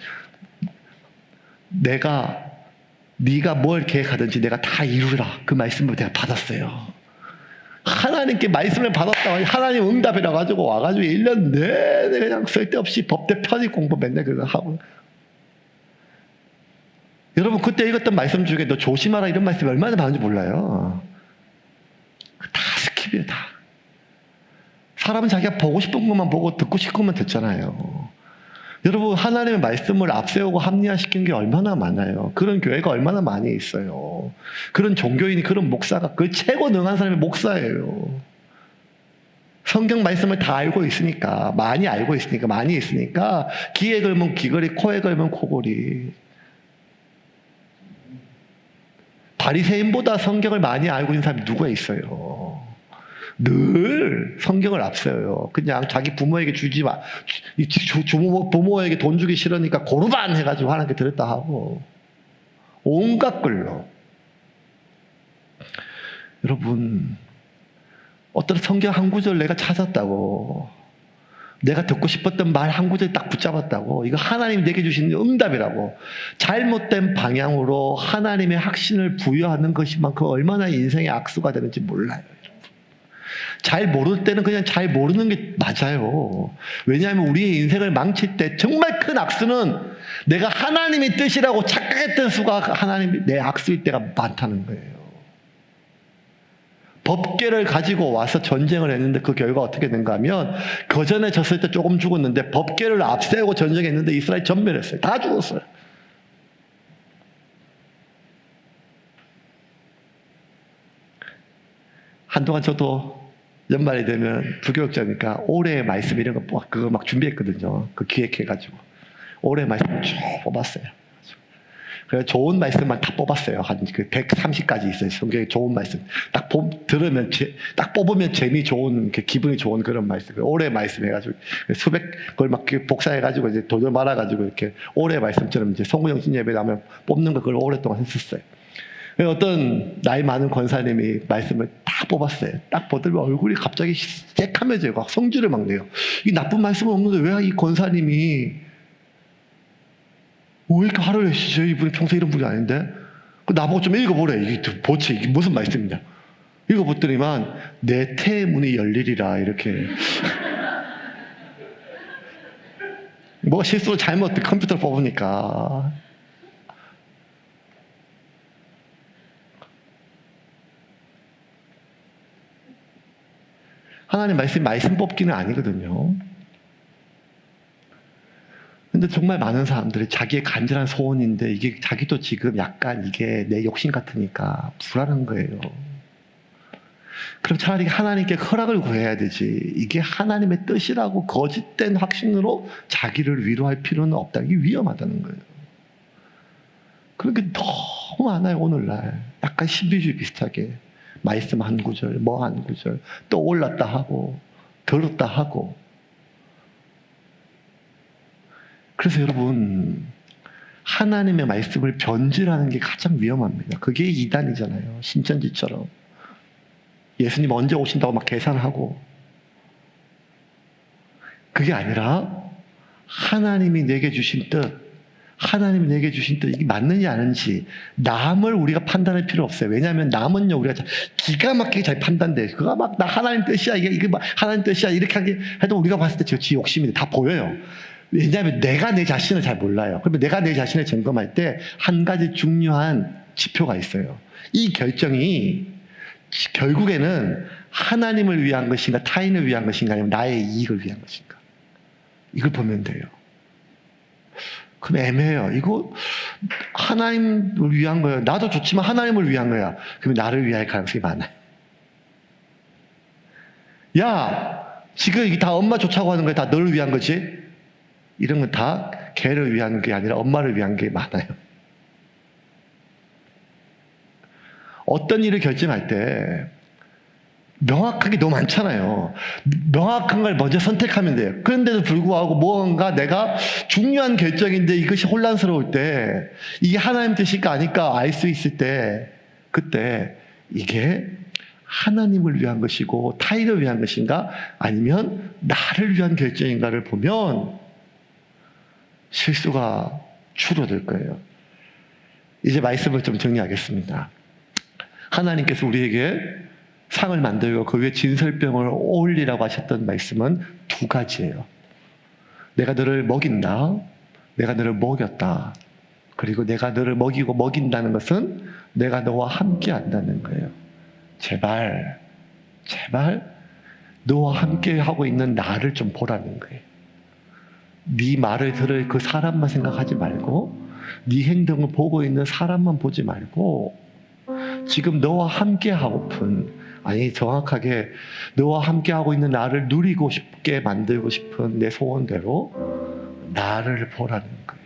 네가 뭘 계획하든지 내가 다 이루라. 그 말씀을 내가 받았어요. 하나님께 말씀을 받았다고 하나님 응답이라 가지고 와가지고 1년 내내 그냥 쓸데없이 법대 편입 공부 맨날 그거 하고. 여러분 그때 읽었던 말씀 중에 너 조심하라 이런 말씀이 얼마나 많은지 몰라요. 다 스킵이에요. 다. 사람은 자기가 보고 싶은 것만 보고 듣고 싶은 것만 듣잖아요. 여러분 하나님의 말씀을 앞세우고 합리화시키는 게 얼마나 많아요. 그런 교회가 얼마나 많이 있어요. 그런 종교인이, 그런 목사가, 그 최고 능한 사람이 목사예요. 성경 말씀을 다 알고 있으니까, 많이 알고 있으니까, 많이 있으니까 귀에 걸면 귀걸이, 코에 걸면 코걸이. 바리새인보다 성경을 많이 알고 있는 사람이 누가 있어요. 늘 성경을 앞세워요. 그냥 자기 부모에게 주지 마. 부모에게 돈 주기 싫으니까 고르반 해가지고 하나님께 드렸다 하고. 온갖 걸로. 여러분, 어떤 성경 한 구절 내가 찾았다고, 내가 듣고 싶었던 말 한 구절 딱 붙잡았다고, 이거 하나님이 내게 주신 응답이라고, 잘못된 방향으로 하나님의 확신을 부여하는 것이만큼 얼마나 인생의 악수가 되는지 몰라요. 잘 모를 때는 그냥 잘 모르는 게 맞아요. 왜냐하면 우리의 인생을 망칠 때 정말 큰 악수는 내가 하나님의 뜻이라고 착각했던 수가 하나님이 내 악수일 때가 많다는 거예요. 법궤를 가지고 와서 전쟁을 했는데 그 결과 어떻게 된가 하면 거전에 졌을 때 조금 죽었는데 법궤를 앞세우고 전쟁했는데 이스라엘 전멸했어요. 다 죽었어요. 한동안 저도 연말이 되면 부교육자니까 올해의 말씀 이런 거 그거 막 준비했거든요. 그 기획해가지고 올해의 말씀 쭉 뽑았어요. 그래서 좋은 말씀만 다 뽑았어요. 한 130가지 있어요. 성경에 좋은 말씀. 딱 들으면 딱 뽑으면 재미 좋은, 기분이 좋은 그런 말씀. 올해 말씀 해가지고 수백 걸 막 복사해가지고 이제 도전 말아가지고 이렇게 올해 말씀처럼 이제 성구영신 예배 나면 뽑는 거 그걸 오랫동안 했었어요. 어떤 나이 많은 권사님이 말씀을 다 뽑았어요. 딱 보더니 얼굴이 갑자기 새카매져요. 성질을 막 내요. 이 나쁜 말씀은 없는데 왜 이 권사님이 왜 이렇게 화를 내시죠? 이분이 평소에 이런 분이 아닌데. 나보고 좀 읽어보래. 이게 도대체 이게 무슨 말씀이냐. 읽어보더니만 내 태의 문이 열리리라 이렇게. 뭐가 실수로 잘못 컴퓨터를 뽑으니까. 하나님 말씀 뽑기는 아니거든요. 근데 정말 많은 사람들이 자기의 간절한 소원인데 이게 자기도 지금 약간 이게 내 욕심 같으니까 불안한 거예요. 그럼 차라리 하나님께 허락을 구해야 되지. 이게 하나님의 뜻이라고 거짓된 확신으로 자기를 위로할 필요는 없다. 이게 위험하다는 거예요. 그런 게 너무 많아요. 오늘날 약간 신비주의 비슷하게 말씀 한 구절, 뭐 한 구절 또 올랐다 하고 들었다 하고. 그래서 여러분 하나님의 말씀을 변질하는 게 가장 위험합니다. 그게 이단이잖아요. 신천지처럼 예수님 언제 오신다고 막 계산하고. 그게 아니라 하나님이 내게 주신 뜻, 하나님이 내게 주신 뜻 이게 맞느냐 아닌지 남을 우리가 판단할 필요 없어요. 왜냐하면 남은요 우리가 기가 막히게 잘 판단돼. 그거 막 나 하나님 뜻이야 이게 막 하나님 뜻이야 이렇게 하게 해도 우리가 봤을 때 지 욕심이 다 보여요. 왜냐하면 내가 내 자신을 잘 몰라요. 그러면 내가 내 자신을 점검할 때 한 가지 중요한 지표가 있어요. 이 결정이 결국에는 하나님을 위한 것인가 타인을 위한 것인가 아니면 나의 이익을 위한 것인가 이걸 보면 돼요. 그럼 애매해요. 이거 하나님을 위한 거예요. 나도 좋지만 하나님을 위한 거야. 그러면 나를 위할 가능성이 많아요. 야, 지금 이게 다 엄마 좋자고 하는 거야. 다 너를 위한 거지? 이런 건 다 걔를 위한 게 아니라 엄마를 위한 게 많아요. 어떤 일을 결정할 때 명확한 게 너무 많잖아요. 명확한 걸 먼저 선택하면 돼요. 그런데도 불구하고 뭔가 내가 중요한 결정인데 이것이 혼란스러울 때 이게 하나님 뜻일까 아닐까 알 수 있을 때 그때 이게 하나님을 위한 것이고 타인을 위한 것인가 아니면 나를 위한 결정인가를 보면 실수가 줄어들 거예요. 이제 말씀을 좀 정리하겠습니다. 하나님께서 우리에게 상을 만들고 그 위에 진설병을 올리라고 하셨던 말씀은 두 가지예요. 내가 너를 먹인다. 내가 너를 먹였다. 그리고 내가 너를 먹이고 먹인다는 것은 내가 너와 함께 한다는 거예요. 제발 너와 함께 하고 있는 나를 좀 보라는 거예요. 네 말을 들을 그 사람만 생각하지 말고 네 행동을 보고 있는 사람만 보지 말고 지금 너와 함께 하고픈 아니 정확하게 너와 함께 하고 있는 나를 누리고 싶게 만들고 싶은 내 소원대로 나를 보라는 거예요.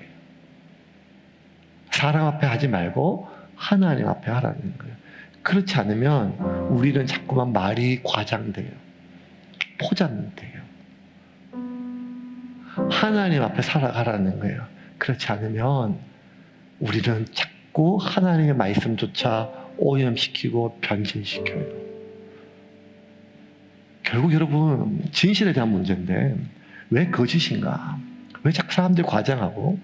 사람 앞에 하지 말고 하나님 앞에 하라는 거예요. 그렇지 않으면 우리는 자꾸만 말이 과장돼요. 포장돼요. 하나님 앞에 살아가라는 거예요. 그렇지 않으면 우리는 자꾸 하나님의 말씀조차 오염시키고 변질시켜요. 결국 여러분 진실에 대한 문제인데 왜 거짓인가? 왜 자꾸 사람들이 과장하고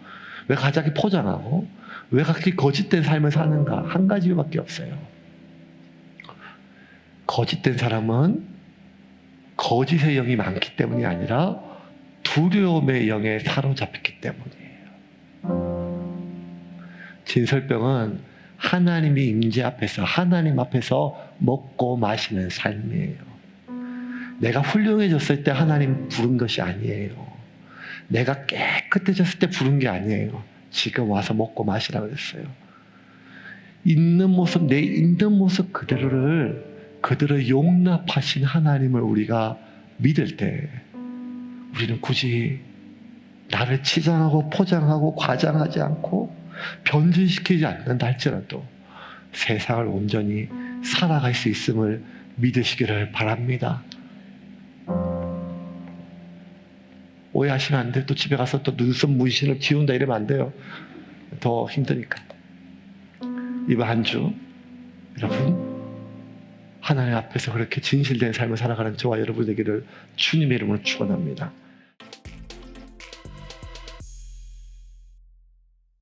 왜 가작이 포장하고 왜 그렇게 거짓된 삶을 사는가? 한 가지 이유밖에 없어요. 거짓된 사람은 거짓의 영이 많기 때문이 아니라 두려움의 영에 사로잡혔기 때문이에요. 진설병은 하나님이 임재 앞에서 하나님 앞에서 먹고 마시는 삶이에요. 내가 훌륭해졌을 때 하나님 부른 것이 아니에요. 내가 깨끗해졌을 때 부른 게 아니에요. 지금 와서 먹고 마시라고 그랬어요. 있는 모습, 내 있는 모습 그대로를 용납하신 하나님을 우리가 믿을 때 우리는 굳이 나를 치장하고 포장하고 과장하지 않고 변질시키지 않는다 할지라도 세상을 온전히 살아갈 수 있음을 믿으시기를 바랍니다. 오해하시면 안 돼요. 또 집에 가서 또 눈썹 문신을 지운다 이러면 안 돼요. 더 힘드니까. 이번 한 주 여러분 하나님 앞에서 그렇게 진실된 삶을 살아가는 저와 여러분 되기를 주님의 이름으로 축원합니다.